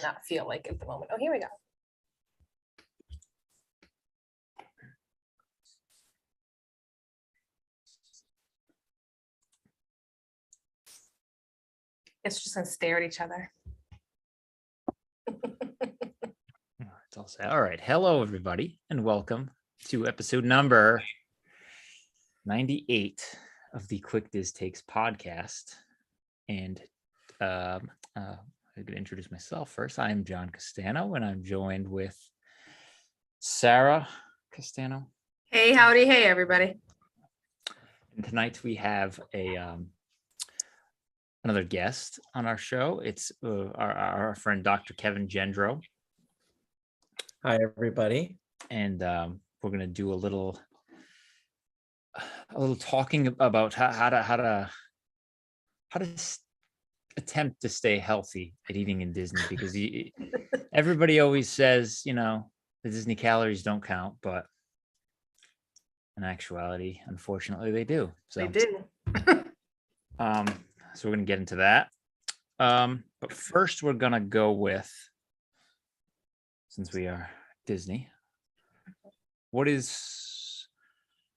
not feel like at the moment. Oh, here we go. It's just gonna stare at each other. It's all set. All right. Hello, everybody, and welcome to episode number 98 of the Quick Diz Takes podcast. And I'm going to introduce myself first. I'm John Castano, and I'm joined with Sarah Castano. Hey, howdy, hey, everybody. And tonight we have another guest on our show. It's our friend Dr. Kevin Gendreau. Hi, everybody. And we're going to do a little talking about how to attempt to stay healthy at eating in Disney, because everybody always says, the Disney calories don't count, but in actuality, unfortunately, they do. So They do. So we're going to get into that. But first, we're going to go with, since we are Disney, what is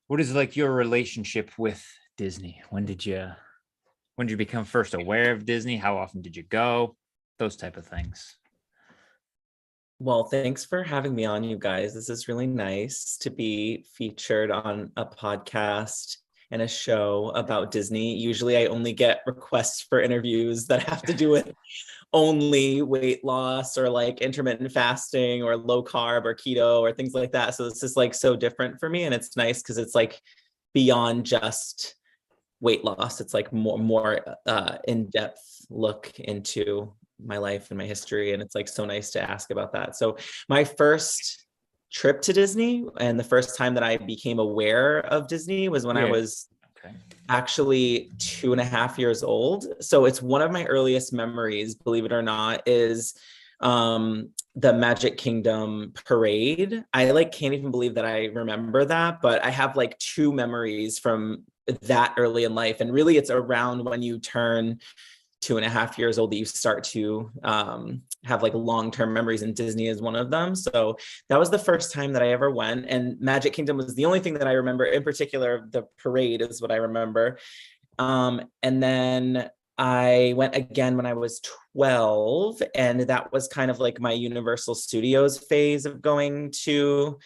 like your relationship with Disney? When did you become first aware of Disney? How often did you go? Those type of things. Well, thanks for having me on, you guys. This is really nice to be featured on a podcast and a show about Disney. Usually I only get requests for interviews that have to do with only weight loss or like intermittent fasting or low carb or keto or things like that. So this is like so different for me. And it's nice because it's like beyond just weight loss. It's like more in-depth look into my life and my history. And it's like so nice to ask about that. So my first trip to Disney and the first time that I became aware of Disney was when I was actually 2.5 years old. So it's one of my earliest memories, believe it or not, is the Magic Kingdom parade. I like can't even believe that I remember that, but I have like 2 memories from that early in life. And really it's around when you turn 2.5 years old that you start to have like long-term memories, and Disney is one of them. So that was the first time that I ever went, and Magic Kingdom was the only thing that I remember. In particular, the parade is what I remember. And then I went again when I was 12, and that was kind of like my Universal Studios phase of going to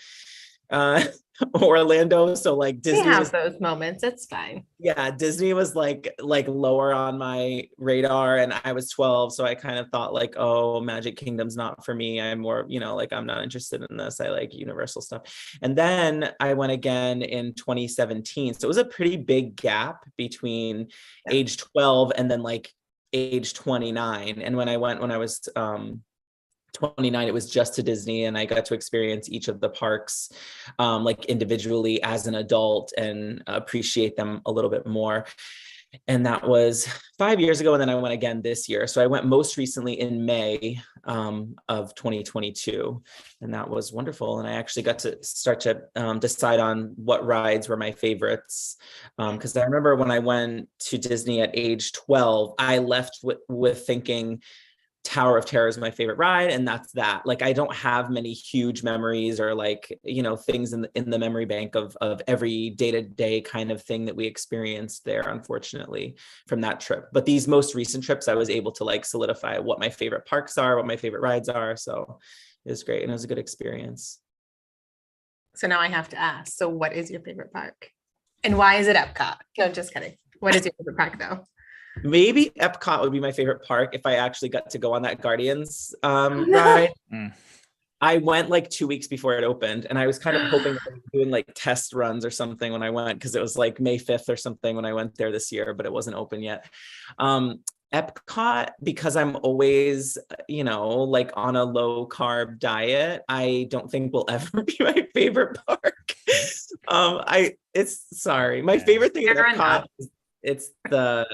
Orlando. So like Disney have those moments. It's fine. Yeah, Disney was like lower on my radar, and I was 12, so I kind of thought like, oh, Magic Kingdom's not for me. I'm more, like I'm not interested in this. I like Universal stuff. And then I went again in 2017. So it was a pretty big gap between age 12 and then like age 29. And when I went when I was 29, it was just to Disney, and I got to experience each of the parks like individually as an adult and appreciate them a little bit more. And that was 5 years ago. And then I went again this year. So I went most recently in May of 2022, and that was wonderful. And I actually got to start to decide on what rides were my favorites. Because I remember when I went to Disney at age 12, I left with thinking Tower of Terror is my favorite ride, and that's that. Like I don't have many huge memories or like things in the memory bank of every day-to-day kind of thing that we experienced there, unfortunately, from that trip. But these most recent trips, I was able to like solidify what my favorite parks are, what my favorite rides are. So it was great, and it was a good experience. So now I have to ask, so what is your favorite park? And why is it Epcot? No, just kidding. What is your favorite park though? Maybe Epcot would be my favorite park if I actually got to go on that Guardians ride. I went like 2 weeks before it opened, and I was kind of hoping that they were doing like test runs or something when I went, because it was like May 5th or something when I went there this year, but it wasn't open yet. Epcot, because I'm always, like on a low carb diet, I don't think will ever be my favorite park. My favorite thing at Epcot is it's the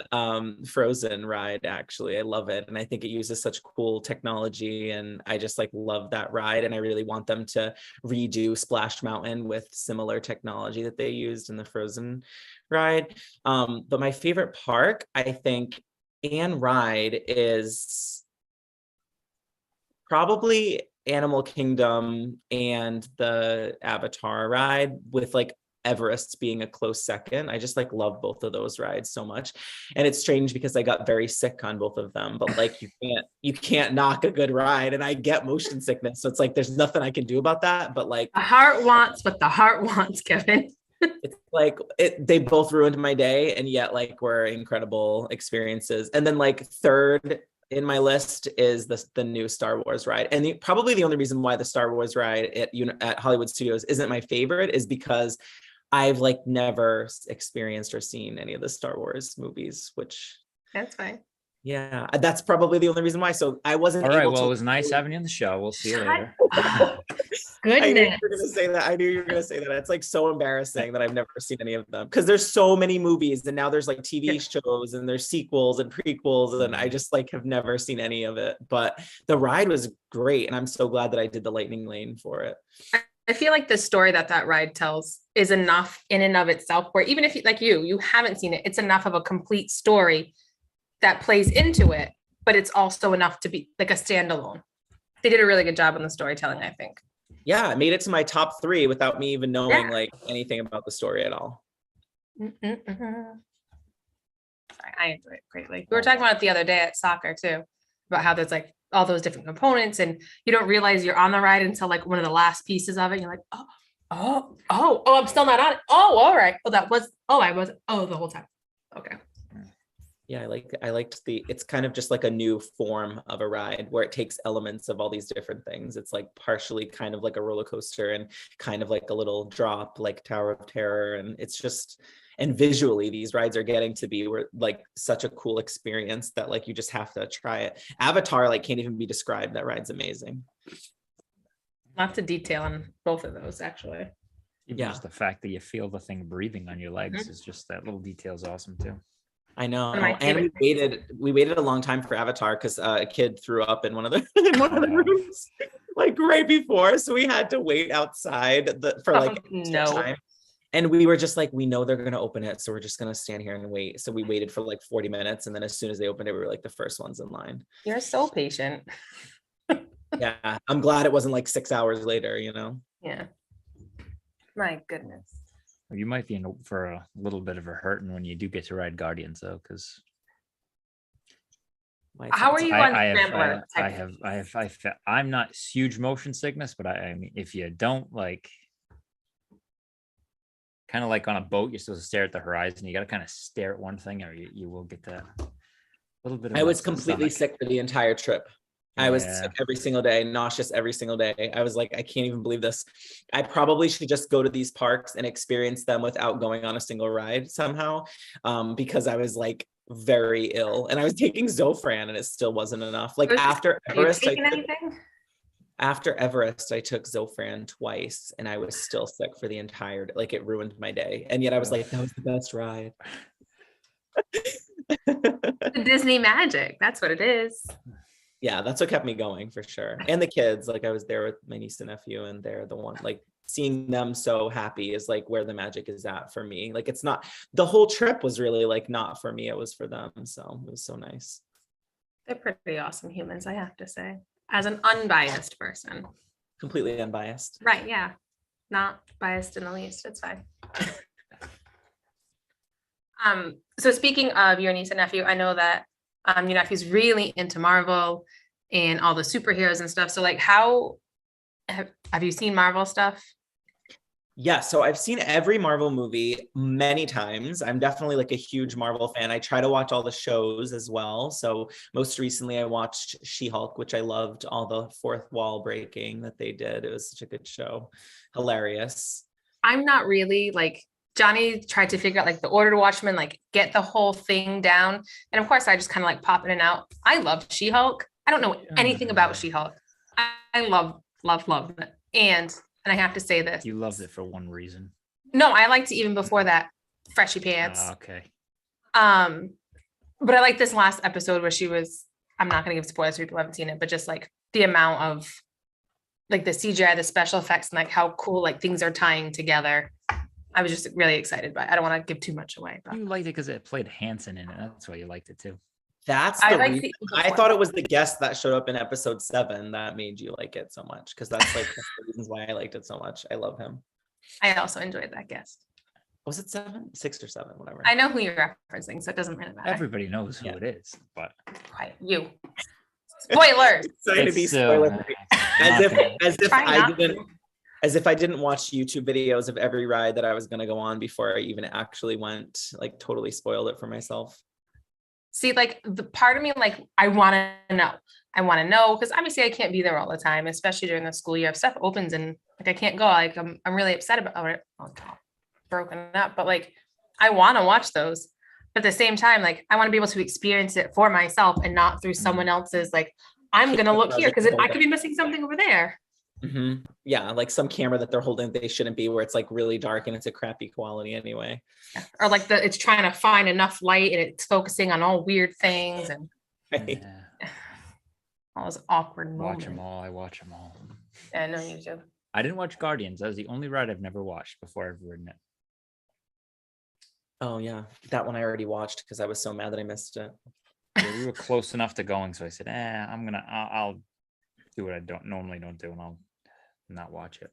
Frozen ride. Actually, I love it, and I think it uses such cool technology, and I just like love that ride, and I really want them to redo Splash Mountain with similar technology that they used in the Frozen ride. But my favorite park, I think, and ride is Probably Animal Kingdom and the Avatar ride, with like Everest being a close second. I just like love both of those rides so much. And it's strange because I got very sick on both of them, but like you can't knock a good ride, and I get motion sickness. So it's like there's nothing I can do about that. But like The heart wants what the heart wants, Kevin. it's like they both ruined my day, and yet like were incredible experiences. And then like third in my list is the new Star Wars ride. And probably the only reason why the Star Wars ride at Hollywood Studios isn't my favorite is because I've like never experienced or seen any of the Star Wars movies, which That's fine. yeah, that's probably the only reason why. So I wasn't All right. able Well, to. it was nice having you on the show. We'll see you Shut later. up. I knew you Goodness. were gonna say that. I knew you were gonna say that. It's like so embarrassing that I've never seen any of them because there's so many movies, and now there's like TV shows and there's sequels and prequels, and I just like have never seen any of it. But the ride was great, and I'm so glad that I did the lightning lane for it. I feel like the story that ride tells is enough in and of itself, where even if you haven't seen it, it's enough of a complete story that plays into it, but it's also enough to be like a standalone. They did a really good job on the storytelling, I think. Yeah, I made it to my top 3 without me even knowing Yeah. like anything about the story at all. Sorry, I enjoy it greatly. We were talking about it the other day at soccer too, about how there's like all those different components, and you don't realize you're on the ride until like one of the last pieces of it. And you're like, oh, I'm still not on it. Oh, all right. I was the whole time. Okay. Yeah, I liked it's kind of just like a new form of a ride where it takes elements of all these different things. It's like partially kind of like a roller coaster and kind of like a little drop like Tower of Terror. And it's just, and visually these rides are getting to be like such a cool experience that like you just have to try it. Avatar like can't even be described. That ride's amazing. Lots of detail on both of those, actually. Even Yeah. just the fact that you feel the thing breathing on your legs is just that little detail is awesome too. I know. One of my And favorite we waited a long time for Avatar because a kid threw up in one of the rooms like right before. So we had to wait outside for like no time. And we were just like, we know they're gonna open it, so we're just gonna stand here and wait. So we waited for like 40 minutes, and then as soon as they opened it, we were like the first ones in line. You're so patient. Yeah, I'm glad it wasn't like 6 hours later, you know. Yeah. My goodness. You might be in for a little bit of a hurting when you do get to ride Guardians though, because How are you on Scrambler? I'm not huge motion sickness, but I mean, if you don't like, kind of like on a boat, you're supposed to stare at the horizon. You got to kind of stare at one thing, or you will get that little bit of. I was completely sick for the entire trip. I was Yeah. sick every single day, nauseous every single day. I was like, I can't even believe this. I probably should just go to these parks and experience them without going on a single ride somehow, because I was like very ill, and I was taking Zofran, and it still wasn't enough. Like after Everest, I took Zofran twice, and I was still sick for the entire day. Like it ruined my day, and yet I was like, that was the best ride. The Disney magic. That's what it is. Yeah, that's what kept me going for sure. And the kids, like I was there with my niece and nephew, and they're the one, like seeing them so happy is like where the magic is at for me. Like it's not, the whole trip was really like not for me, it was for them. So it was so nice. They're pretty awesome humans, I have to say, as an unbiased person. Completely unbiased. Right, yeah. Not biased in the least. It's fine. So speaking of your niece and nephew, I know that your nephew's really into Marvel and all the superheroes and stuff. So like how have you seen Marvel stuff? Yeah, so I've seen every Marvel movie many times. I'm definitely like a huge Marvel fan. I try to watch all the shows as well. So most recently I watched She-Hulk, which I loved, all the fourth wall breaking that they did. It was such a good show. Hilarious. I'm not really like, Johnny tried to figure out like the order to watch them and like get the whole thing down. And of course I just kind of like pop in and out. I love She-Hulk. I don't know anything about She-Hulk. I love it. And I have to say this. You loved it for one reason. No, I liked it even before that. Freshy pants. Okay. But I like this last episode where she was, I'm not gonna give spoilers for people who haven't seen it, but just like the amount of like the CGI, the special effects, and like how cool like things are tying together. I was just really excited by it. I don't want to give too much away, but You liked it because it played Hanson in it. That's why you liked it too. That's I the like reason. the I thought it was the guest that showed up in episode 7 that made you like it so much, because that's like the reasons why I liked it so much. I love him. I also enjoyed that guest. Was it 7, 6 or 7, whatever? I know who you're referencing, so it doesn't really matter. Everybody knows who Yeah. it is, but Quiet, you. Spoilers. Trying to be it's, spoiler as if Try I not didn't to. as if I didn't watch YouTube videos of every ride that I was going to go on before I even actually went, like totally spoiled it for myself. See, like the part of me, like I want to know. I want to know because obviously I can't be there all the time, especially during the school year. If stuff opens and like I can't go, like I'm really upset about it. Oh, God, broken up, but like I want to watch those. But at the same time, like I want to be able to experience it for myself and not through someone else's. Like I'm gonna look here because I could be missing something over there. Mm-hmm. Yeah, like some camera that they're holding, they shouldn't be, where it's like really dark and it's a crappy quality anyway. Or like it's trying to find enough light and it's focusing on all weird things and Right. all those awkward watch moments. them all. I watch them all. Yeah, I know you do. I didn't watch Guardians. That was the only ride I've never watched before I've ridden it. Oh yeah, that one I already watched because I was so mad that I missed it. Yeah, we were close enough to going, so I said, I'll do what I normally don't do, and I'll not watch it.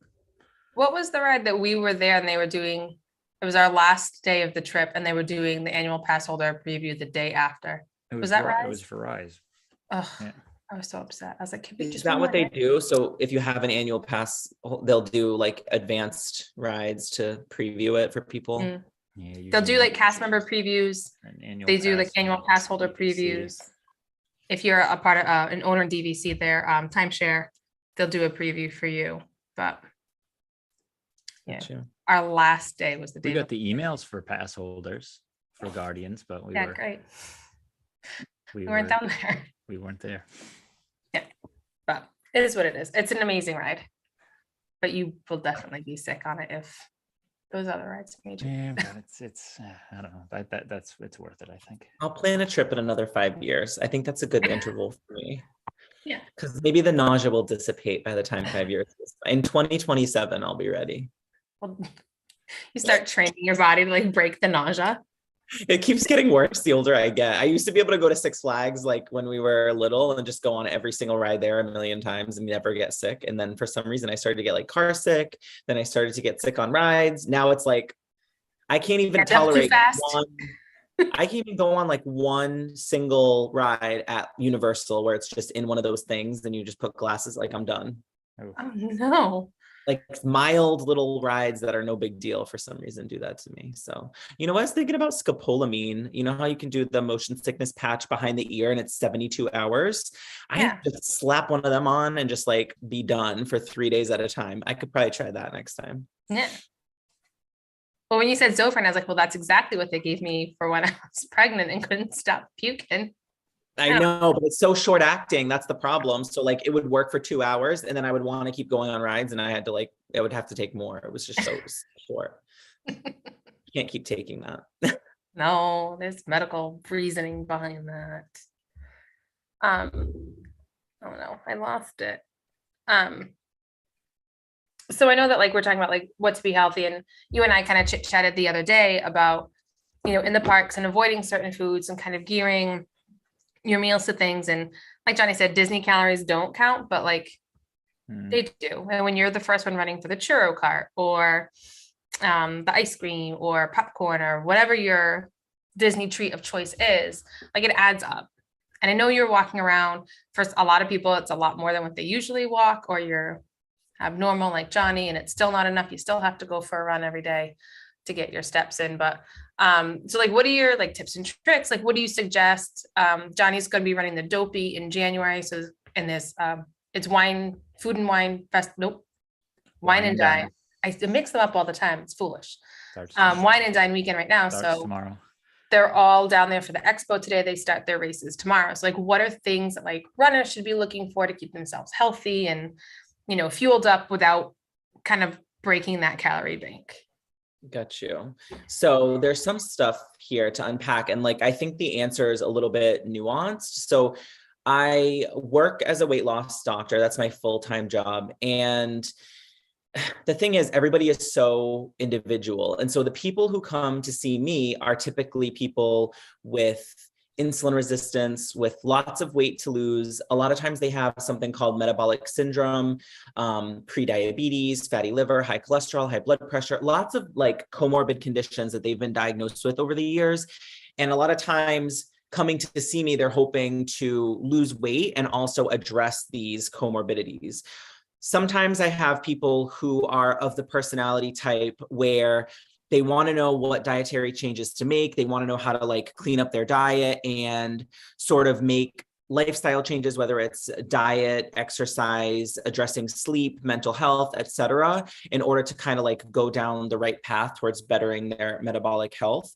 What was the ride that we were there and they were doing? It was our last day of the trip and they were doing the annual pass holder preview the day after. Was that It Rise? was for Rise. Ugh, Yeah. I was so upset. I was like, can we Is just that one what more they day? do? So if you have an annual pass, they'll do like advanced rides to preview it for people. Mm. Yeah, They'll do like cast member previews. an annual They do like pass annual and pass holder DVC. previews. If you're a part of an owner in DVC, their timeshare, they'll do a preview for you. But yeah, Gotcha. our last day was the day. We got the emails for pass holders for Guardians, but we great. we We weren't down there. we weren't there. But it is what it is. It's an amazing ride. But you will definitely be sick on it if those other rides made you. Yeah, but it's I don't know. That's it's worth it, I think. I'll plan a trip in another 5 years. I think that's a good interval for me. Yeah. Because maybe the nausea will dissipate by the time 5 years. In 2027, I'll be ready. Well, you start training your body to like break the nausea. It keeps getting worse the older I get. I used to be able to go to Six Flags like when we were little and just go on every single ride there a million times and never get sick. And then for some reason I started to get like car sick. Then I started to get sick on rides. Now it's like I can't even tolerate one. I can't even go on like one single ride at Universal where it's just in one of those things and you just put glasses, like I'm done. Oh no. Like mild little rides that are no big deal for some reason do that to me. So, you know, I was thinking about scopolamine. You know how you can do the motion sickness patch behind the ear and it's 72 hours? Yeah. I just slap one of them on and just like be done for 3 days at a time. I could probably try that next time. Yeah. Well, when you said Zofran, I was like, well, that's exactly what they gave me for when I was pregnant and couldn't stop puking. I know, but it's so short acting. That's the problem. So like it would work for 2 hours and then I would want to keep going on rides and I had to like, it would have to take more. It was just so short. Can't keep taking that. No, there's medical reasoning behind that. Oh no, I lost it. So I know that like we're talking about like what to be healthy, and you and I kind of chit chatted the other day about, you know, in the parks and avoiding certain foods and kind of gearing your meals to things. And like Johnny said, Disney calories don't count, but like they do. And when you're the first one running for the churro cart or the ice cream or popcorn or whatever your Disney treat of choice is, like it adds up. And I know you're walking around, for a lot of people, it's a lot more than what they usually walk, or you're abnormal like Johnny and it's still not enough. You still have to go for a run every day to get your steps in. But so like, what are your like tips and tricks? Like, what do you suggest? Johnny's going to be running the Dopey in January. So in this, it's food and wine fest. Nope. Wine and dine. I mix them up all the time. It's foolish. Wine and dine weekend right now. So tomorrow. They're all down there for the expo today. They start their races tomorrow. So like, what are things that like runners should be looking for to keep themselves healthy and, you know, fueled up without kind of breaking that calorie bank? Got you. So there's some stuff here to unpack. And like, I think the answer is a little bit nuanced. So I work as a weight loss doctor. That's my full-time job. And the thing is, everybody is so individual. And so the people who come to see me are typically people with insulin resistance with lots of weight to lose. A lot of times they have something called metabolic syndrome, pre-diabetes, fatty liver, high cholesterol, high blood pressure, lots of like comorbid conditions that they've been diagnosed with over the years. And a lot of times coming to see me, they're hoping to lose weight and also address these comorbidities. Sometimes I have people who are of the personality type where they want to know what dietary changes to make. They want to know how to like clean up their diet and sort of make lifestyle changes, whether it's diet, exercise, addressing sleep, mental health, etc., in order to kind of like go down the right path towards bettering their metabolic health.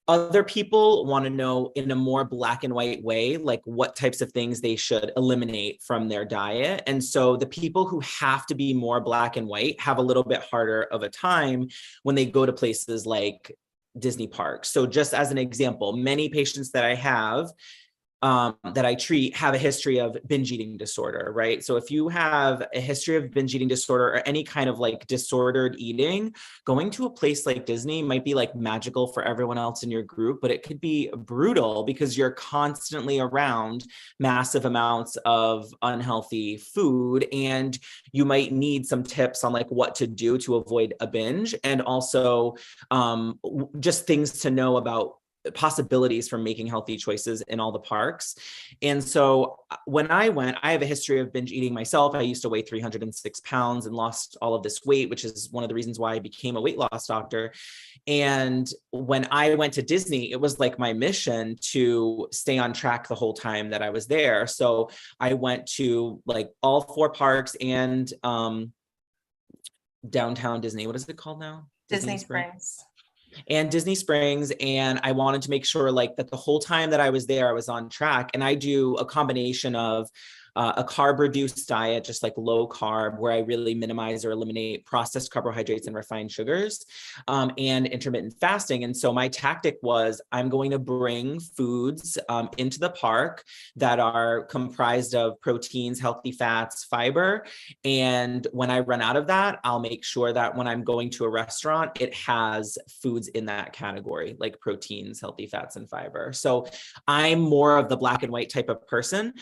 Other people want to know in a more black and white way, like what types of things they should eliminate from their diet. And so the people who have to be more black and white have a little bit harder of a time when they go to places like Disney parks. So just as an example, many patients that I have that I treat have a history of binge eating disorder, right? So if you have a history of binge eating disorder or any kind of like disordered eating, going to a place like Disney might be like magical for everyone else in your group, but it could be brutal because you're constantly around massive amounts of unhealthy food, and you might need some tips on like what to do to avoid a binge, and also just things to know about possibilities for making healthy choices in all the parks. And so when I went, I have a history of binge eating myself. I used to weigh 306 pounds and lost all of this weight, which is one of the reasons why I became a weight loss doctor. And when I went to Disney, it was like my mission to stay on track the whole time that I was there. So I went to like all 4 parks and downtown Disney. What is it called now? Disney Springs. And Disney Springs. And I wanted to make sure like that the whole time that I was there, I was on track. And I do a combination of a carb reduced diet, just like low carb, where I really minimize or eliminate processed carbohydrates and refined sugars, and intermittent fasting. And so my tactic was I'm going to bring foods into the park that are comprised of proteins, healthy fats, fiber. And when I run out of that, I'll make sure that when I'm going to a restaurant, it has foods in that category, like proteins, healthy fats, and fiber. So I'm more of the black and white type of person.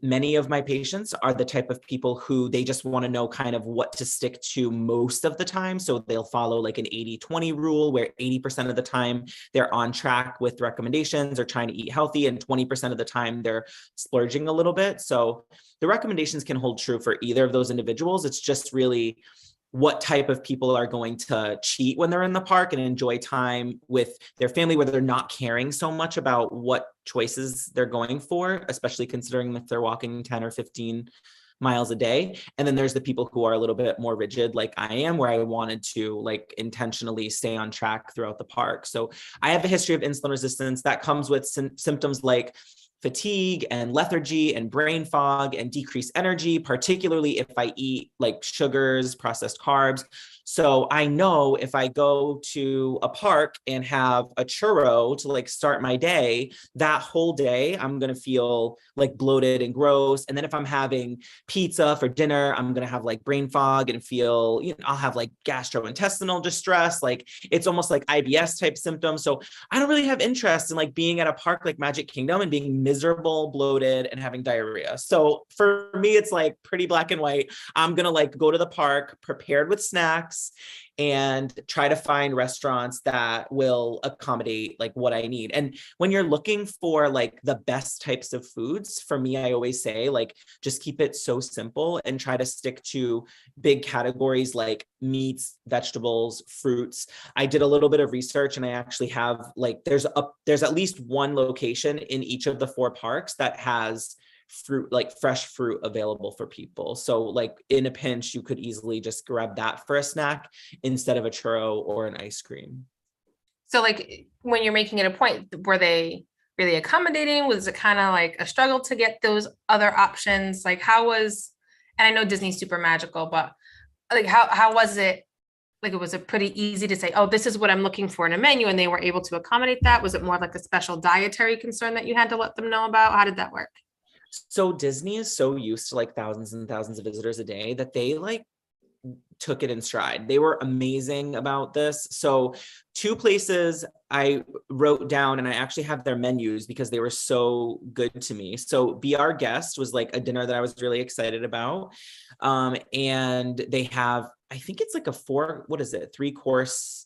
Many of my patients are the type of people who they just want to know kind of what to stick to most of the time. So they'll follow like an 80-20 rule where 80% of the time they're on track with recommendations or trying to eat healthy, and 20% of the time they're splurging a little bit. So the recommendations can hold true for either of those individuals. It's just really what type of people are going to cheat when they're in the park and enjoy time with their family, where they're not caring so much about what choices they're going for, especially considering if they're walking 10 or 15 miles a day. And then there's the people who are a little bit more rigid, like I am, where I wanted to like intentionally stay on track throughout the park. So I have a history of insulin resistance that comes with symptoms like fatigue and lethargy and brain fog and decreased energy, particularly if I eat like sugars, processed carbs. So I know if I go to a park and have a churro to like start my day, that whole day I'm going to feel like bloated and gross. And then if I'm having pizza for dinner, I'm going to have like brain fog and feel, you know, I'll have like gastrointestinal distress. Like it's almost like IBS type symptoms. So I don't really have interest in like being at a park like Magic Kingdom and being miserable, bloated, and having diarrhea. So for me, it's like pretty black and white. I'm going to like go to the park prepared with snacks and try to find restaurants that will accommodate like what I need. And when you're looking for like the best types of foods, for me, I always say like, just keep it so simple and try to stick to big categories like meats, vegetables, fruits. I did a little bit of research and I actually have like, there's at least one location in each of the 4 parks that has fruit, like fresh fruit available for people. So like in a pinch, you could easily just grab that for a snack instead of a churro or an ice cream. So like when you're making it a point, were they really accommodating? Was it kind of like a struggle to get those other options? Like how was, and I know Disney's super magical, but like how was it? Like, was it pretty easy to say, oh, this is what I'm looking for in a menu, and they were able to accommodate that? Was it more like a special dietary concern that you had to let them know about? How did that work? So Disney is so used to like thousands and thousands of visitors a day that they like took it in stride. They were amazing about this. So 2 places I wrote down, and I actually have their menus because they were so good to me. So Be Our Guest was like a dinner that I was really excited about. And they have, I think it's like a 3-course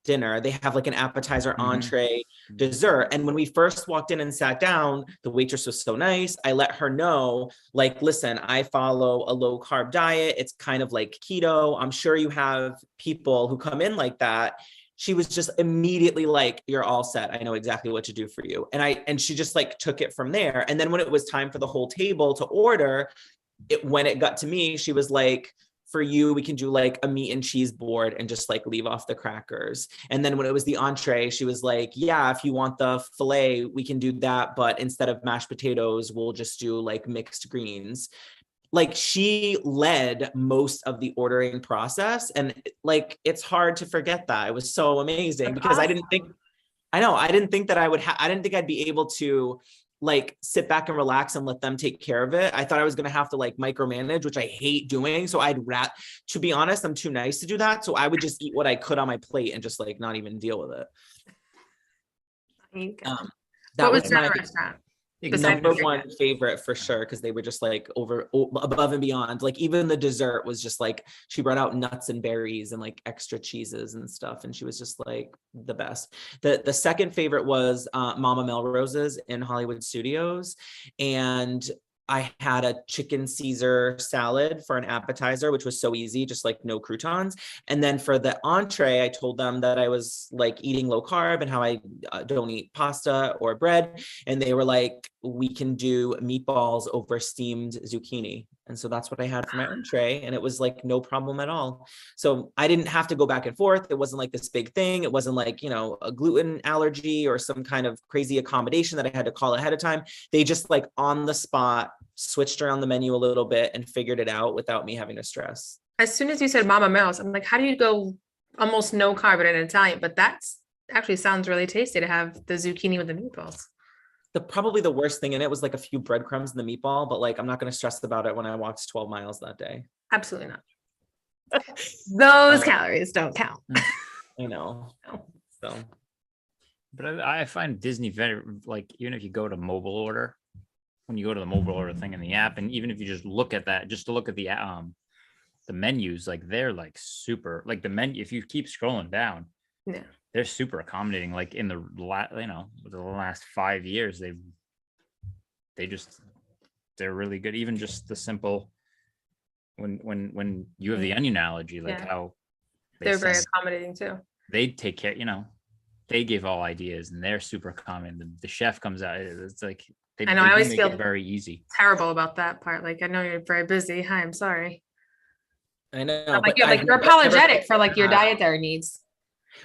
dinner. They have like an appetizer, entree, dessert. And when we first walked in and sat down, the waitress was so nice. I let her know, like, listen, I follow a low carb diet. It's kind of like keto. I'm sure you have people who come in like that. She was just immediately like, you're all set. I know exactly what to do for you. And she just like took it from there. And then when it was time for the whole table to order, when it got to me, she was like, for you, we can do like a meat and cheese board and just like leave off the crackers. And then when it was the entree, she was like, yeah, if you want the filet, we can do that. But instead of mashed potatoes, we'll just do like mixed greens. Like she led most of the ordering process. And like, it's hard to forget that. It was so amazing because I didn't think that I didn't think I'd be able to like sit back and relax and let them take care of it. I thought I was going to have to like micromanage, which I hate doing. So to be honest, I'm too nice to do that. So I would just eat what I could on my plate and just like not even deal with it. What was your restaurant? Number one favorite for sure, because they were just like above and beyond. Like even the dessert was just like, she brought out nuts and berries and like extra cheeses and stuff, and she was just like the best. The second favorite was Mama Melrose's in Hollywood Studios, and I had a chicken Caesar salad for an appetizer, which was so easy, just like no croutons. And then for the entree, I told them that I was like eating low carb and how I don't eat pasta or bread. And they were like, we can do meatballs over steamed zucchini. And so that's what I had for my entree. And it was like no problem at all. So I didn't have to go back and forth. It wasn't like this big thing. It wasn't like, a gluten allergy or some kind of crazy accommodation that I had to call ahead of time. They just like on the spot switched around the menu a little bit and figured it out without me having to stress. As soon as you said Mama Mel's, I'm like, how do you go almost no carb in Italian? But that's actually sounds really tasty to have the zucchini with the meatballs. Probably the worst thing in it was like a few breadcrumbs in the meatball, but like I'm not going to stress about it when I walked 12 miles that day. Absolutely not. Those calories don't count. I know. So, but I find Disney very like, even if you go to mobile order, when you go to the mobile order thing in the app, and even if you just look at that, just to look at the menus, like they're like super, like the menu, if you keep scrolling down, yeah, they're super accommodating. Like in the last 5 years, they're really good. Even just the simple, when you have the onion allergy, like how they're very accommodating too. They take care, they give all ideas and they're super accommodating. The chef comes out, it's like, I know, I always feel very easy. Terrible about that part. Like, I know you're very busy. Hi, I'm sorry. I know. Like, you're apologetic for like your dietary needs.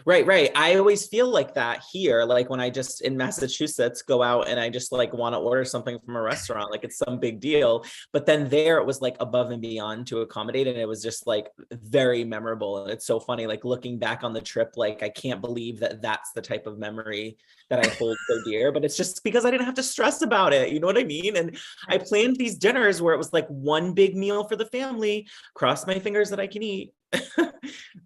Right. I always feel like that here, like when I just in Massachusetts go out and I just like want to order something from a restaurant, like it's some big deal. But then there it was like above and beyond to accommodate. And it was just like very memorable. And it's so funny, like looking back on the trip, like I can't believe that that's the type of memory that I hold so dear, but it's just because I didn't have to stress about it. You know what I mean? And I planned these dinners where it was like one big meal for the family, cross my fingers that I can eat.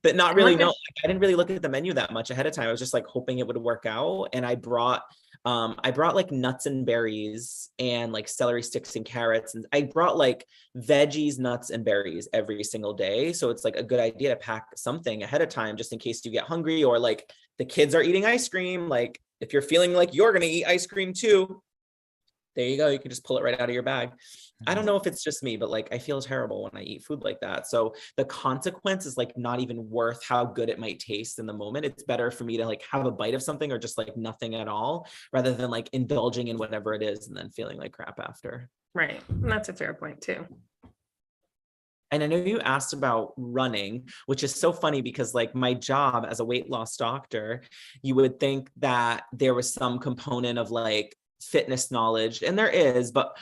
But not really, no, I didn't really look at the menu that much ahead of time. I was just like hoping it would work out. And I brought like nuts and berries and like celery sticks and carrots. And I brought like veggies, nuts, and berries every single day. So it's like a good idea to pack something ahead of time, just in case you get hungry or like the kids are eating ice cream. Like if you're feeling like you're going to eat ice cream too, there you go. You can just pull it right out of your bag. I don't know if it's just me, but like, I feel terrible when I eat food like that. So the consequence is like not even worth how good it might taste in the moment. It's better for me to like have a bite of something or just like nothing at all, rather than like indulging in whatever it is and then feeling like crap after. Right. That's a fair point too. And I know you asked about running, which is so funny because like my job as a weight loss doctor, you would think that there was some component of like fitness knowledge, and there is, but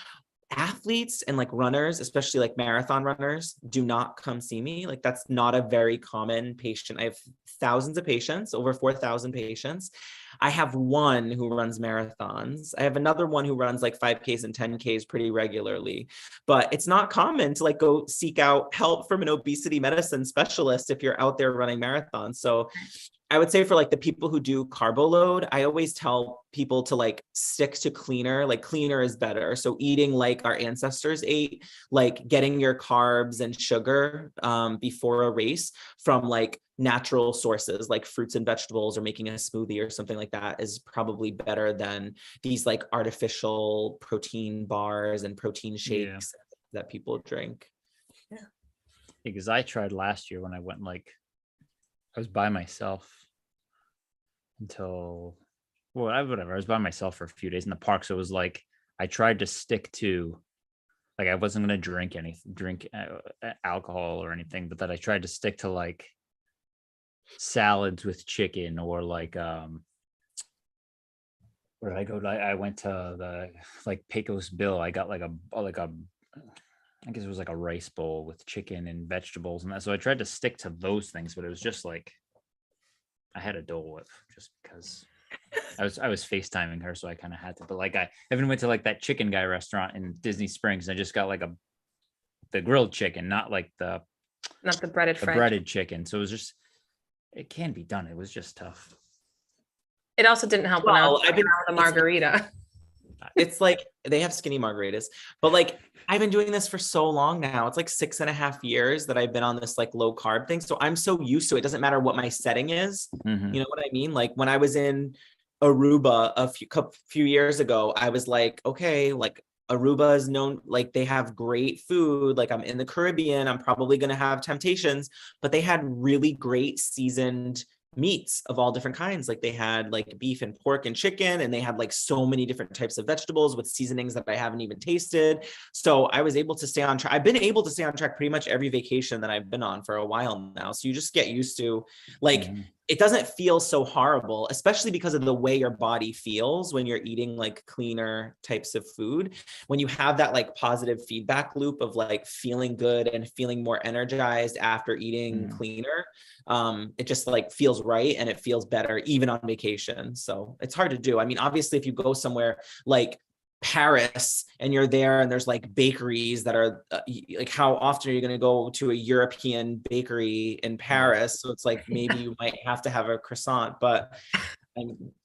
athletes and like runners, especially like marathon runners, do not come see me. Like that's not a very common patient. I have thousands of patients, over 4,000 patients. I have one who runs marathons. I have another one who runs like 5Ks and 10Ks pretty regularly. But it's not common to like go seek out help from an obesity medicine specialist if you're out there running marathons. So I would say for like the people who do carbo load, I always tell people to like stick to cleaner, like cleaner is better. So eating like our ancestors ate, like getting your carbs and sugar before a race from like natural sources like fruits and vegetables, or making a smoothie or something like that is probably better than these like artificial protein bars and protein shakes that people drink. Yeah. Because I tried last year when I went, like, I was by myself until, well, whatever. I was by myself for a few days in the park. So it was like, I tried to stick to, like, I wasn't going to drink alcohol or anything, but that I tried to stick to like salads with chicken, or like, where did I go? I went to the like Pecos Bill. I got like a I guess it was like a rice bowl with chicken and vegetables and that. So I tried to stick to those things, but it was just like I had a Dole Whip just because I was FaceTiming her, so I kind of had to. But like I even went to like that chicken guy restaurant in Disney Springs, and I just got like the grilled chicken, not the breaded chicken. So it was just, it can be done. It was just tough. It also didn't help when I was with a margarita. It's like they have skinny margaritas, but like I've been doing this for so long now. It's like 6.5 years that I've been on this like low carb thing. So I'm so used to it. It doesn't matter what my setting is. Mm-hmm. You know what I mean? Like when I was in Aruba a few years ago, I was like, okay, like Aruba is known, like they have great food. Like I'm in the Caribbean, I'm probably going to have temptations, but they had really great seasoned meats of all different kinds. Like they had like beef and pork and chicken, and they had like so many different types of vegetables with seasonings that I haven't even tasted. So I was able to stay on track. I've been able to stay on track pretty much every vacation that I've been on for a while now. So you just get used to like, it doesn't feel so horrible, especially because of the way your body feels when you're eating like cleaner types of food. When you have that like positive feedback loop of like feeling good and feeling more energized after eating cleaner, it just like feels right, and it feels better even on vacation. So it's hard to do. I mean, obviously if you go somewhere like Paris and you're there and there's like bakeries that are like, how often are you going to go to a European bakery in Paris? So it's like maybe you might have to have a croissant, but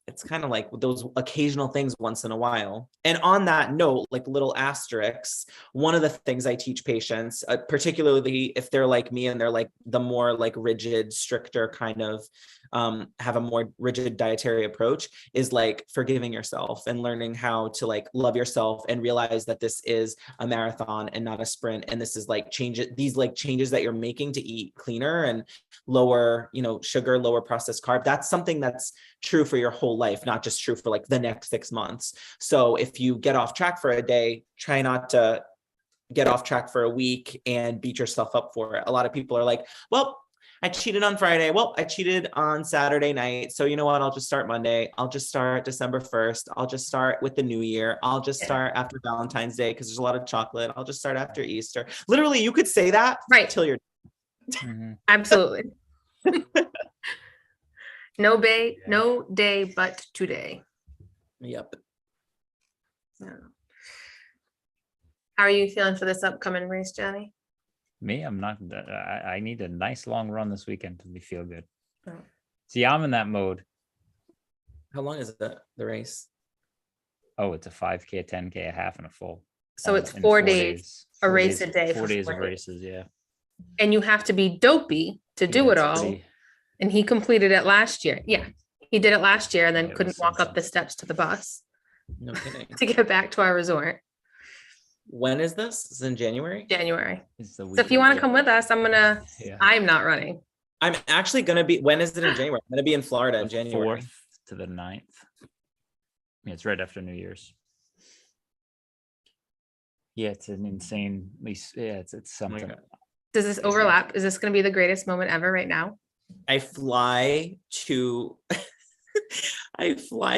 it's kind of like those occasional things once in a while. And on that note, like little asterisks, one of the things I teach patients, particularly if they're like me and they're like the more like rigid, stricter kind of have a more rigid dietary approach, is like forgiving yourself and learning how to like love yourself and realize that this is a marathon and not a sprint. And this is like these like changes that you're making to eat cleaner and lower, sugar, lower processed carb. That's something that's true for your whole life, not just true for like the next 6 months. So if you get off track for a day, try not to get off track for a week and beat yourself up for it. A lot of people are like, well, I cheated on Friday. Well, I cheated on Saturday night. So you know what? I'll just start Monday. I'll just start December 1st. I'll just start with the new year. I'll just start after Valentine's Day because there's a lot of chocolate. I'll just start after Easter. Literally, you could say that right till you're absolutely. No day but today. Yep. Yeah. How are you feeling for this upcoming race, Johnny? Me, I'm not. I need a nice long run this weekend to feel good. Oh. See, I'm in that mode. How long is the race? Oh, it's a 5K, a 10K, a half, and a full. So it's 4 days, a race a day. 4 days of races, yeah. And you have to be dopey to do it all. And he completed it last year. Yeah, he did it last year and then couldn't walk up the steps to the bus. No kidding. To get back to our resort. When is this? This is in January? January. So if you want to come with us, I'm not running. I'm actually going to be, when is it in January? I'm going to be in Florida in January. 4th to the 9th. Yeah, it's right after New Year's. Yeah, it's an insane, at least, yeah, it's something. Does this overlap? Is this going to be the greatest moment ever right now? I fly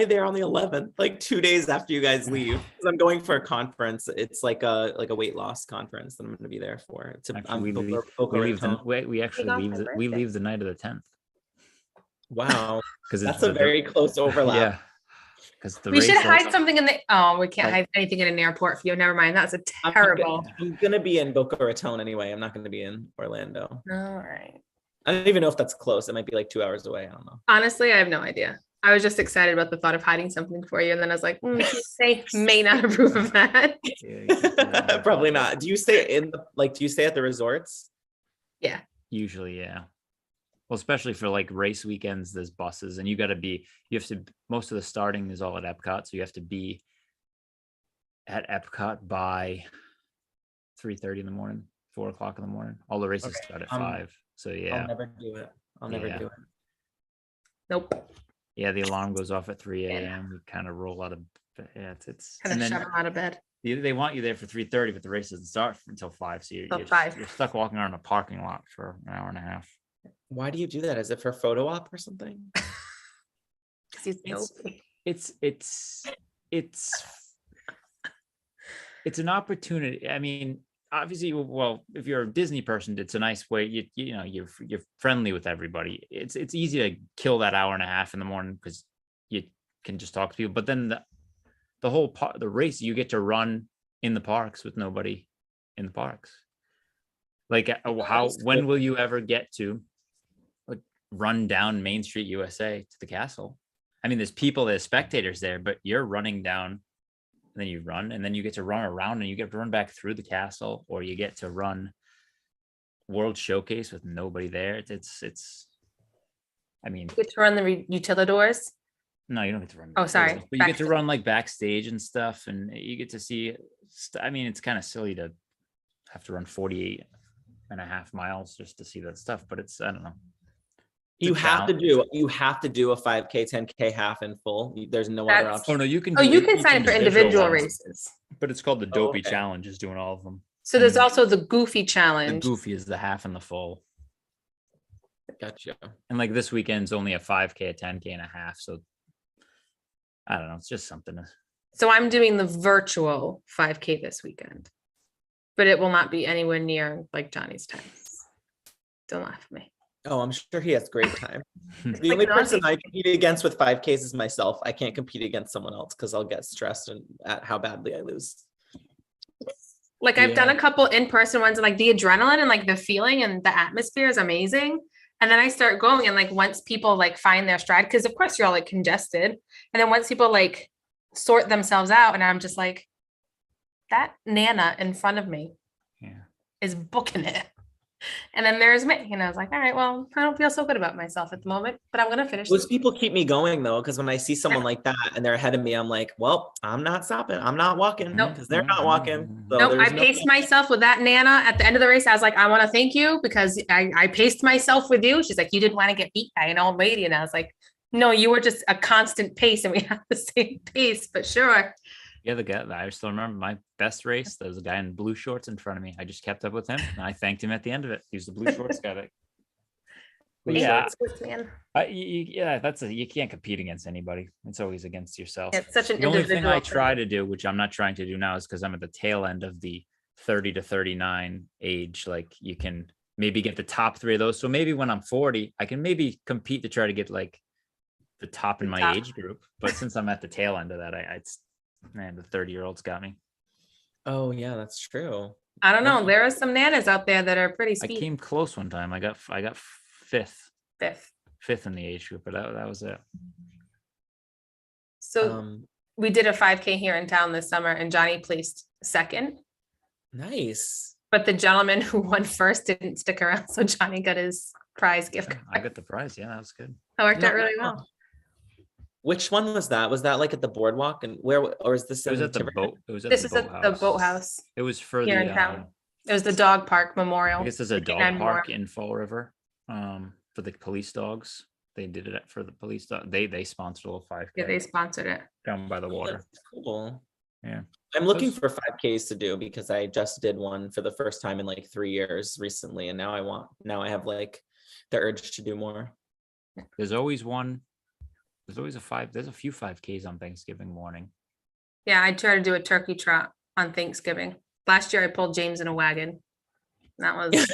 there on the 11th, like 2 days after you guys leave. I'm going for a conference. It's like a weight loss conference that I'm going to be there for. We leave the night of the 10th. Wow. because That's a very close overlap. yeah. Because the We should race hide something in the. Oh, we can't Oh. hide anything in an airport for you. Never mind. That's a I'm terrible. gonna be in Boca Raton anyway. I'm not gonna be in Orlando. All right. I don't even know if that's close. It might be like 2 hours away. I don't know. Honestly, I have no idea. I was just excited about the thought of hiding something for you, and then I was like, they may not approve of that. Probably not. Do you stay do you stay at the resorts? Yeah. Usually, yeah. Well, especially for like race weekends, there's buses, and most of the starting is all at Epcot, so you have to be at Epcot by 3:30 in the morning, 4 o'clock in the morning. All the races start at 5. So yeah. I'll never do it. I'll never do it. Nope. Yeah, the alarm goes off at 3 a.m. We kind of roll out of it's Kind of shove them out of bed. they want you there for 3:30, but the race doesn't start until 5. So you're stuck walking around a parking lot for an hour and a half. Why do you do that? Is it for photo op or something? It's an opportunity. I mean, obviously, well, if you're a Disney person, it's a nice way. You're friendly with everybody. It's easy to kill that hour and a half in the morning because you can just talk to people. But then the whole part, the race, you get to run in the parks with nobody in the parks. Like, when will you ever get to run down Main Street USA to the castle? I mean, there's spectators there, but you're running down, and then you run, and then you get to run around, and you get to run back through the castle, or you get to run World Showcase with nobody there. I mean, You get to run the utilidors. no, you don't get to run. Oh, sorry. But you get to run like backstage and stuff, and you get to see. I mean, it's kind of silly to have to run 48 and a half miles just to see that stuff, but I don't know. You have to do a 5K, 10K half in full. There's no other option. Oh no, you can. You can sign up for individual races. But it's called the Dopey Challenge. Is doing all of them. So there's also the Goofy The Challenge. Goofy is the half and the full. Gotcha. And like this weekend's only a 5K, a 10K, and a half. So I don't know. It's just something. So I'm doing the virtual 5K this weekend, but it will not be anywhere near like Johnny's times. Don't laugh at me. Oh, I'm sure he has great time. The Like only person I compete against with 5Ks is myself. I can't compete against someone else because I'll get stressed at how badly I lose. Like I've done a couple in-person ones, and like the adrenaline and like the feeling and the atmosphere is amazing. And then I start going, and like once people like find their stride, because of course you're all like congested. And then once people like sort themselves out, and I'm just like, that Nana in front of me is booking it. And then there's me, and I was like, all right, well, I don't feel so good about myself at the moment, but I'm gonna finish. Those people keep me going though, because when I see someone like that and they're ahead of me, I'm like, well, I'm not stopping. I'm not walking because they're not walking. So nope, I paced myself with that Nana at the end of the race. I was like, I want to thank you because I paced myself with you. She's like, you didn't want to get beat by an old lady, and I was like, no, you were just a constant pace, and we have the same pace. But sure. Yeah, the guy, I still remember my best race. There was a guy in blue shorts in front of me. I just kept up with him, and I thanked him at the end of it. He was the blue shorts guy. Yeah, you can't compete against anybody. It's always against yourself. It's such an the only thing individual I try to do, which I'm not trying to do now, is because I'm at the tail end of the 30 to 39 age. Like you can maybe get the top 3 of those. So maybe when I'm 40, I can maybe compete to try to get like the top in my age group. But since I'm at the tail end of that, man, the 30-year-olds got me. Oh yeah, that's true. I don't know. There are some Nanas out there that are pretty speedy. I came close one time. I got fifth in the age group, but that was it. So we did a 5K here in town this summer, and Johnny placed second. Nice. But the gentleman who won first didn't stick around, so Johnny got his prize gift card. I got the prize. Yeah, that was good. That worked out really well. Which one was that? Was that like at the boardwalk, and where, or is this? It was at the boat. It was at This the is at the boathouse It was for here in town. It was the dog park memorial. I guess there's a dog park in Fall River. For the police dogs. They did it for the police dog. They sponsored a 5K. Yeah, they sponsored it Down by the water. That's cool. Yeah. I'm looking for 5Ks to do because I just did one for the first time in like 3 years recently, and now I have like the urge to do more. There's always a few 5Ks on Thanksgiving morning. Yeah, I tried to do a turkey trot on Thanksgiving. Last year I pulled James in a wagon. That was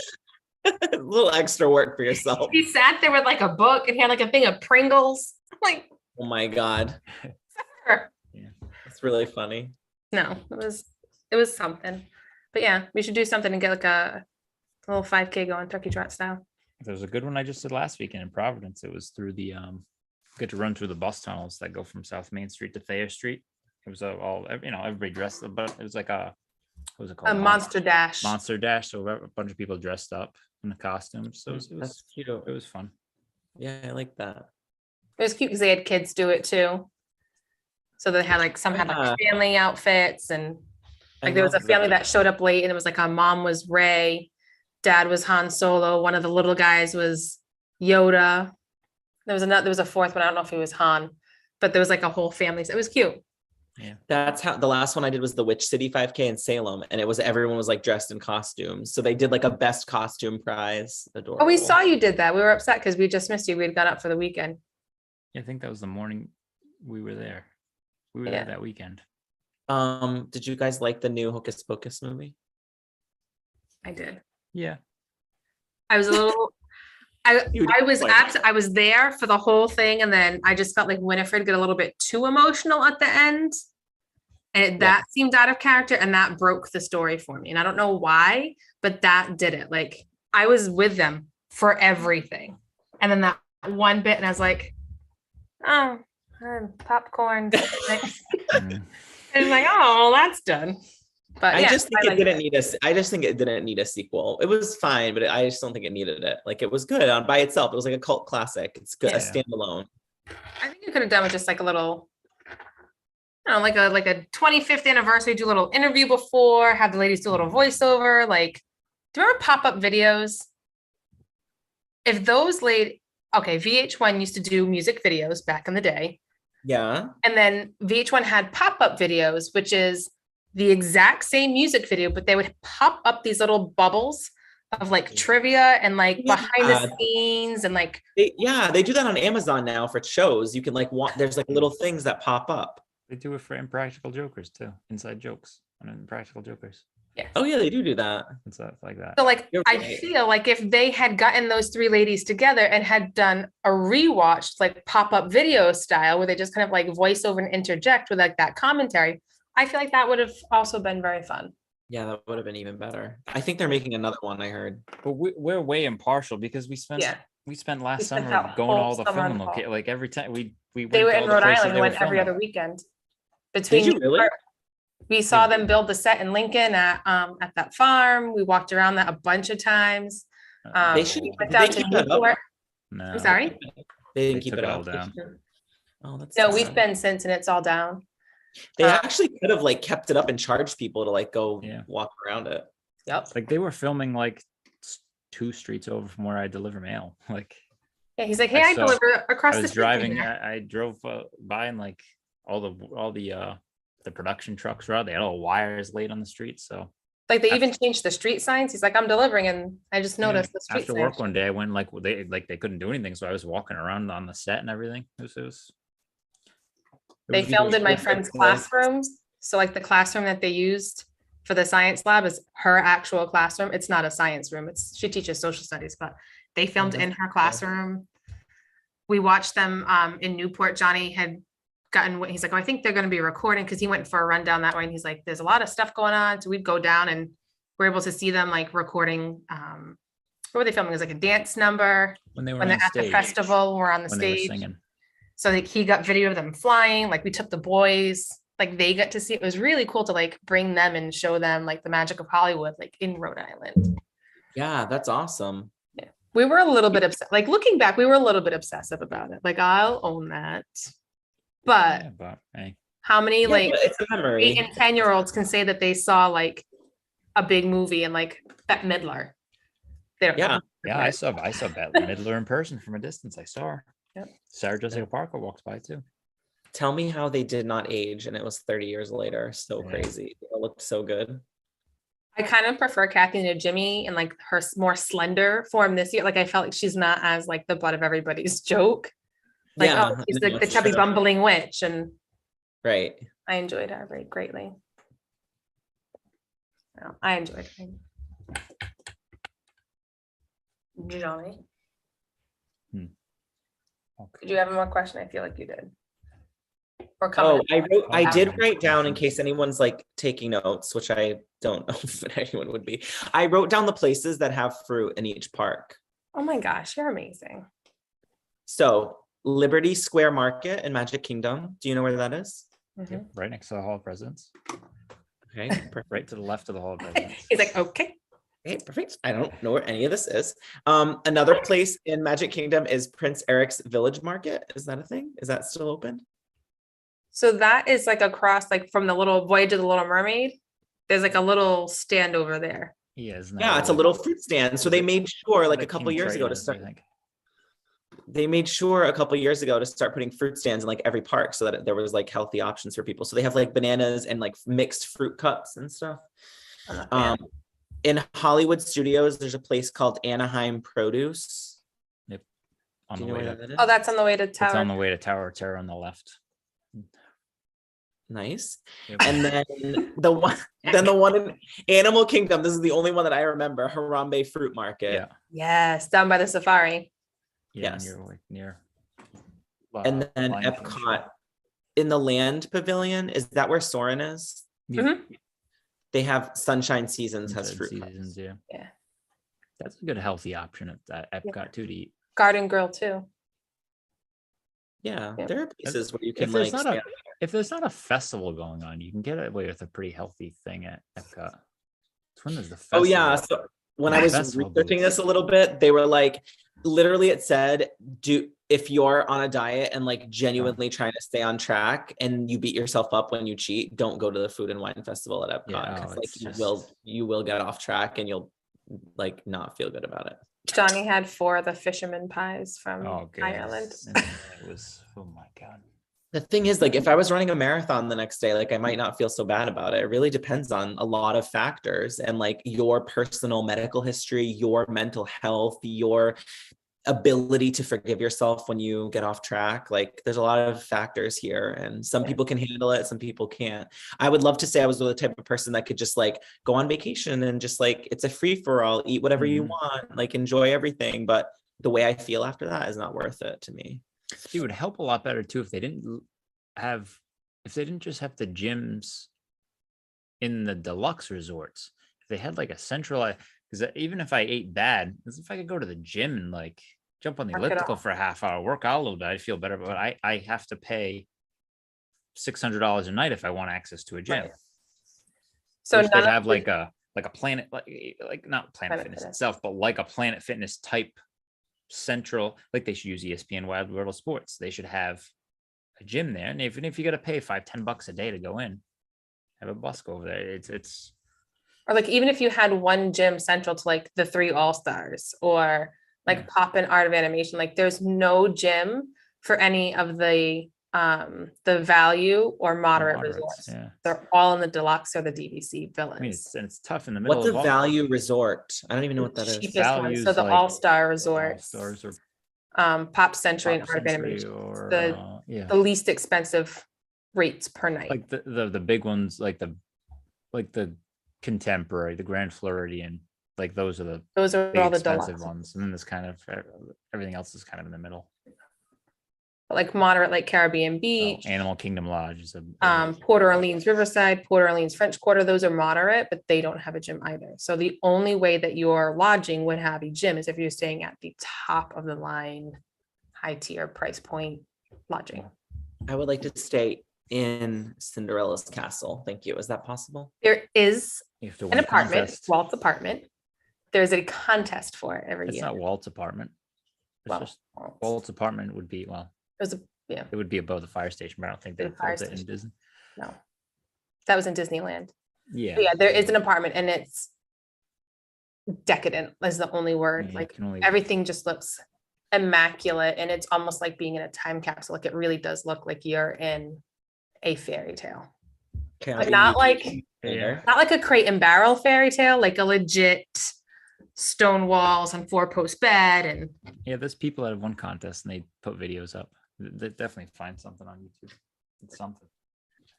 little extra work for yourself. He sat there with like a book and he had like a thing of Pringles. I'm like, Oh my God. sure. Yeah. That's really funny. No, it was something. But yeah, we should do something and get like a little 5K going, turkey trot style. There's a good one I just did last weekend in Providence. It was through the get to run through the bus tunnels that go from South Main Street to Thayer Street. It was all everybody dressed up, but it was like a what was it called? A monster dash. Monster Dash. So a bunch of people dressed up in the costumes. So That's cute. it was fun. Yeah, I like that. It was cute because they had kids do it too. So they had like some had like family outfits and like there was a family that showed up late and it was like a mom was Rey, dad was Han Solo, one of the little guys was Yoda. There was a fourth one. I don't know if it was Han, but there was like a whole family. So it was cute. Yeah. That's how the last one I did was the Witch City 5K in Salem, and it was everyone was like dressed in costumes. So they did like a best costume prize. Adorable. Oh, we saw you did that. We were upset because we just missed you. We had gone up for the weekend. Yeah, I think that was the morning we were there. We were Yeah. there that weekend. Did you guys like the new Hocus Pocus movie? I did. Yeah. I was a little. I was there for the whole thing, and then I just felt like Winifred get a little bit too emotional at the end, and that seemed out of character, and that broke the story for me. And I don't know why, but that did it. Like I was with them for everything, and then that one bit, and I was like, "Oh, popcorn." And I'm like, "Oh, well, that's done." But I yeah, just think it didn't need a sequel. It was fine, but I just don't think it needed it. Like it was good on by itself. It was like a cult classic. It's good, a standalone. I think you could have done with just like a little, I don't know, like a 25th anniversary, do a little interview before, have the ladies do a little voiceover. Like, do you remember pop-up videos? If those VH1 used to do music videos back in the day. Yeah. And then VH1 had pop-up videos, which is the exact same music video, but they would pop up these little bubbles of like trivia and like behind the scenes and like they do that on Amazon now for shows. You can like there's like little things that pop up. They do it for Impractical Jokers too. Inside jokes on Impractical Jokers. Yeah. Oh yeah, they do that. And stuff like that. So like You're I right. feel like if they had gotten those three ladies together and had done a rewatched like pop-up video style where they just kind of like voice over and interject with like that commentary, I feel like that would have also been very fun. Yeah, that would have been even better. I think they're making another one, I heard. But we're way impartial because we spent last summer going to all the filming locations. Like every time we they were to in all the Rhode places Island. they We were went every filming. other weekend. Did you really? We saw them build the set in Lincoln at that farm. We walked around that a bunch of times. They should went down to Newport. No, I'm sorry. They didn't keep took it all up. down. Oh, that's No, sad. we've been since, and it's all down. They actually could have like kept it up and charged people to like go walk around it. Yep. Like they were filming like 2 streets over from where I deliver mail. Like yeah, he's like, hey, I deliver across the I was street. driving. I drove by and like all the production trucks were out. They had all wires laid on the street. So like they even changed the street signs. He's like, I'm delivering, and I just noticed the street after signs. work one day. I went they couldn't do anything, so I was walking around on the set and everything. They filmed in my friend's classroom. So like the classroom that they used for the science lab is her actual classroom. It's not a science room. She teaches social studies, but they filmed in her classroom. We watched them in Newport. Johnny had he's like, oh, I think they're going to be recording because he went for a run down that way. And he's like, there's a lot of stuff going on. So we'd go down and we're able to see them like recording. What were they filming? It was like a dance number when they're at the festival. We're on the stage. They were singing. So like he got video of them flying. Like we took the boys, like they got to see. It was really cool to like bring them and show them like the magic of Hollywood, like in Rhode Island. Yeah, that's awesome. Yeah, we were a little bit upset. Like looking back, we were a little bit obsessive about it. Like I'll own that. But hey. how many like it's a memory. 8 and 10-year-olds can say that they saw like a big movie and like Bette Midler? They don't know. I saw Bette Midler in person from a distance. I saw her. Yep. Sarah Jessica Parker walked by too. Tell me how they did not age and it was 30 years later. So crazy. It looked so good. I kind of prefer Kathy to Jimmy in like her more slender form this year. Like I felt like she's not as like the butt of everybody's joke. Like, oh, she's like the chubby bumbling witch. And right. I enjoyed her very greatly. I enjoyed her. Johnny, Okay. did you have more question? I feel like you did. Or Oh, comment. I did Oh, write down in questions. case anyone's like taking notes, which I don't know if anyone would be. I wrote down the places that have fruit in each park. Oh my gosh, you're amazing. So Liberty Square Market in Magic Kingdom. Do you know where that is? Yep, right next to the Hall of Presidents. Okay, perfect. Right to the left of the Hall of Presidents. He's like, okay. Okay, perfect. I don't know where any of this is. Another place in Magic Kingdom is Prince Eric's Village Market. Is that a thing? Is that still open? So that is like across, like from the little Voyage of the Little Mermaid. There's like a little stand over there. Yeah, isn't that Yeah, it's a little fruit stand. So they made sure like a couple years ago to start. They made sure a couple years ago to start putting fruit stands in like every park so that there was like healthy options for people. So they have like bananas and like mixed fruit cups and stuff. In Hollywood Studios, there's a place called Anaheim Produce. Yep. On Do the you know way where to, that is? Oh, that's on the way to it's Tower. on the way to Tower of Terror on the left. Nice. Yep. And then the one in Animal Kingdom, this is the only one that I remember, Harambe Fruit Market. Yeah. Yes, down by the safari. Yeah, Yes. near like near. And then Lion King Epcot show. in the Land Pavilion, is that where Soren is? Yeah. Mhm. They have Sunshine Seasons has Inside fruit seasons, cups. yeah. Yeah. That's a good healthy option at Epcot too to eat. Garden Grill too. Yeah, Yeah. there are places where you can If there's like not stay if there's not a festival going on, you can get away with a pretty healthy thing at Epcot. It's when there's the festival. Oh yeah. So when I was Festival researching booths. this a little bit, they were like, literally it said, if you're on a diet and like genuinely trying to stay on track and you beat yourself up when you cheat, don't go to the Food and Wine Festival at Epcot. Yeah, Because like it's you will get off track and you'll like not feel good about it. Johnny had 4 of the fisherman pies from Oh, good. Ireland. And it was, oh my God. The thing is, like, if I was running a marathon the next day, like, I might not feel so bad about it. It really depends on a lot of factors and like your personal medical history, your mental health, your ability to forgive yourself when you get off track. Like, there's a lot of factors here, and some people can handle it, some people can't. I would love to say I was the type of person that could just like go on vacation and just like, it's a free for all, eat whatever you want, like enjoy everything. But the way I feel after that is not worth it to me. It would help a lot better too if they didn't just have the gyms in the deluxe resorts. If they had like a centralized, because even if I ate bad, if I could go to the gym and like jump on the Work it elliptical out. for a half hour, work out a little bit, I'd feel better. But I have to pay $600 a night if I want access to a gym. Right. So Wish none they'd of have the- like a Planet, like not Planet Fitness itself, but like a Planet Fitness type central, like they should use ESPN Wild World of Sports. They should have a gym there, and even if you got to pay $5-10 a day to go in, have a bus go over there. It's or like even if you had one gym central to like the 3 all-stars or like Yeah. Pop and Art of Animation, like there's no gym for any of the value or moderate moderates, resorts. yeah. They're all in the deluxe or the DVC villas. I mean, it's tough in the middle What's a of all value resort? I don't even know what that is. Cheapest one. values So the like all-star resorts, All-Stars or Pop Century and Pop Art of Century Animation, or the the least expensive rates per night. like the big ones, like the Contemporary, the Grand Floridian, like those are the Those are big all the expensive deluxe. ones, and then there's kind of everything else is kind of in the middle. But like moderate, like Caribbean So Beach, Animal Kingdom Lodge is a Port Orleans Riverside, Port Orleans French Quarter, those are moderate, but they don't have a gym either. So the only way that your lodging would have a gym is if you're staying at the top of the line, high tier price point lodging. I would like to stay in Cinderella's castle. Thank you. Is that possible? There is you have to an win a apartment, contest. Walt's apartment. There's a contest for it every It's year. not Walt's apartment. It's Well, just Walt's. Walt's apartment would be, well, There's a, yeah, it would be above the fire station, but I don't think they The fire built it in station. Disney. no, that was in Disneyland. Yeah. But yeah, there is an apartment and it's decadent is the only word. Yeah, you Like can only- everything just looks immaculate and it's almost like being in a time capsule. Like it really does look like you're in a fairy tale. Okay, But not like Yeah. not like a crate and barrel fairy tale, like a legit stone walls and 4-post bed and Yeah, there's people that have won contests and they put videos up. They definitely find something on YouTube. It's something.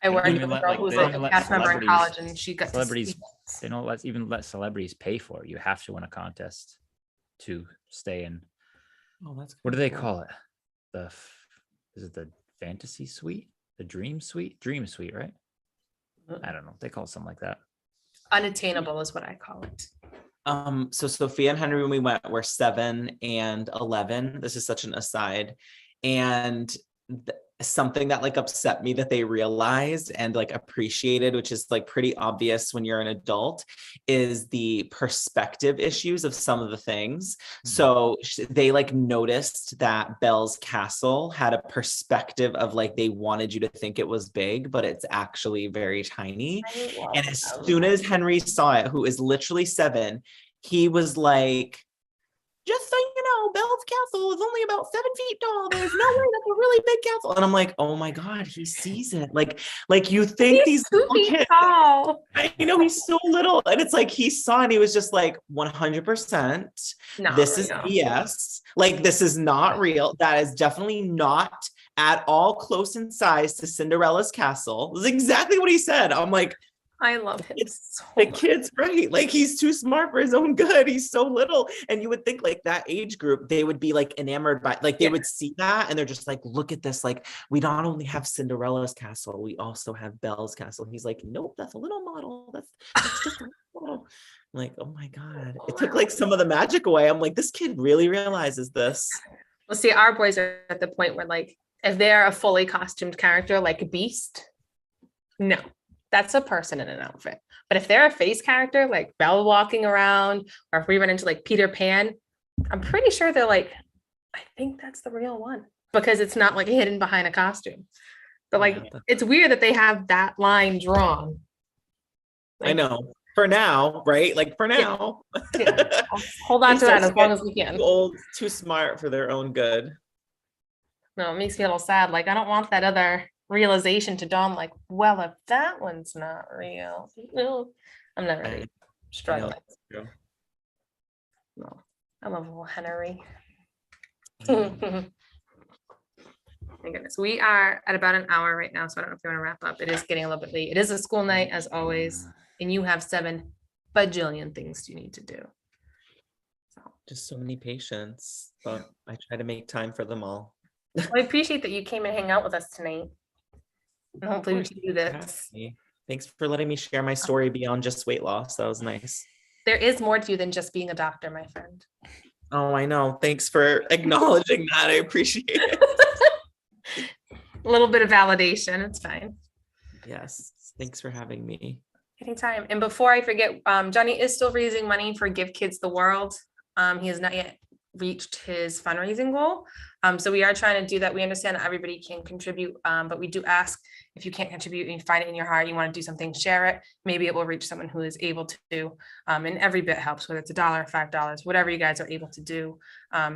I They worked don't with a even let, girl like, who was they don't like a even let cast member in celebrities- college and she got to celebrities- see it. They don't even let celebrities pay for it. You have to win a contest to stay in. Oh, that's What do they cool. call it? Is it the fantasy suite? The dream suite? Dream suite, right? I don't know. They call it something like that. Unattainable is what I call it. So Sophia and Henry, when we went, were 7 and 11. This is such an aside. And something that like upset me that they realized and like appreciated, which is like pretty obvious when you're an adult, is the perspective issues of some of the things. So they like noticed that Belle's castle had a perspective of like they wanted you to think it was big, but it's actually very tiny. And as soon as Henry saw it, who is literally 7, he was like, just so you know, Belle's castle is only about 7 feet tall. There's no way that's a really big castle. And I'm like, oh my God, he sees it. Like you think He's these 2 little feet kids, tall. I know he's so little. And it's like he saw and he was just like 100%. This is BS. Like, this is not real. That is definitely not at all close in size to Cinderella's castle. This is exactly what he said. I'm like, I love him. the kid's right. Like, he's too smart for his own good. He's so little. And you would think like that age group, they would be like enamored by, like they would see that and they're just like, look at this. Like, we not only have Cinderella's castle, we also have Belle's castle. And he's like, nope, that's a little model. That's just a model. I'm like, oh my God. It took like some of the magic away. I'm like, this kid really realizes this. Well, see, our boys are at the point where like, if they're a fully costumed character like a Beast, no. That's a person in an outfit. But if they're a face character, like Belle walking around, or if we run into like Peter Pan, I'm pretty sure they're like, I think that's the real one, because it's not like hidden behind a costume. But like, it's weird that they have that line drawn. Like, I know. For now, right? Like for now. Yeah. Hold on to that as long as we can. Too old, too smart for their own good. No, it makes me a little sad. Like, I don't want that other realization to dawn, like, well, if that one's not real, I'm not really struggling. No, I love little Henry. My goodness, we are at about an hour right now, so I don't know if you want to wrap up. It is getting a little bit late. It is a school night as always, and you have 7 bajillion things you need to do. So just so many patients, but I try to make time for them all. Well, I appreciate that you came and hang out with us tonight. And hopefully we can do this. Thanks for letting me share my story beyond just weight loss. That was nice. There is more to you than just being a doctor, my friend. Oh, I know. Thanks for acknowledging that. I appreciate it. A little bit of validation. It's fine. Yes. Thanks for having me. Anytime. And before I forget, Johnny is still raising money for Give Kids the World. He has not yet reached his fundraising goal. So we are trying to do that. We understand that everybody can contribute, but we do ask, if you can't contribute and you find it in your heart, you want to do something, share it. Maybe it will reach someone who is able to, and every bit helps, whether it's $1, $5, whatever you guys are able to do.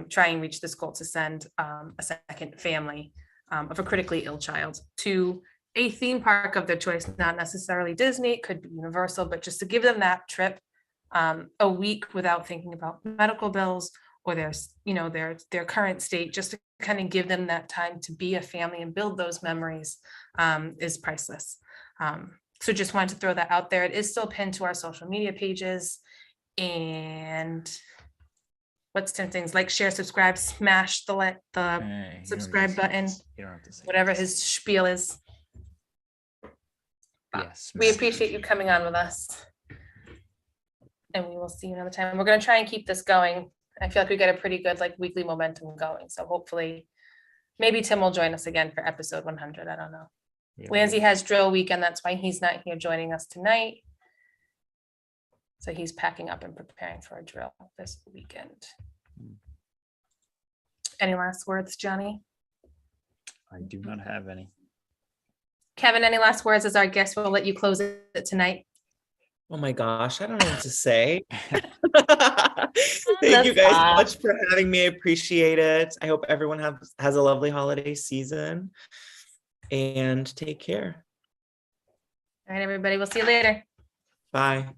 Try and reach this goal to send a second family of a critically ill child to a theme park of their choice, not necessarily Disney, it could be Universal, but just to give them that trip a week without thinking about medical bills or their current state, just to kind of give them that time to be a family and build those memories is priceless. So just wanted to throw that out there. It is still pinned to our social media pages. And what's 10 things? Like, share, subscribe, smash the subscribe button, You don't have to say whatever his spiel is. Yes. We appreciate you coming on with us. And we will see you another time. We're going to try and keep this going. I feel like we get a pretty good like weekly momentum going. So hopefully maybe Tim will join us again for episode 100. I don't know. Yeah. Lansy has drill weekend. That's why he's not here joining us tonight. So he's packing up and preparing for a drill this weekend. Any last words, Johnny? I do not have any. Kevin, any last words as our guest? We'll let you close it tonight. Oh my gosh, I don't know what to say. Thank you guys so much for having me. I appreciate it. I hope everyone has a lovely holiday season and take care. All right, everybody. We'll see you later. Bye.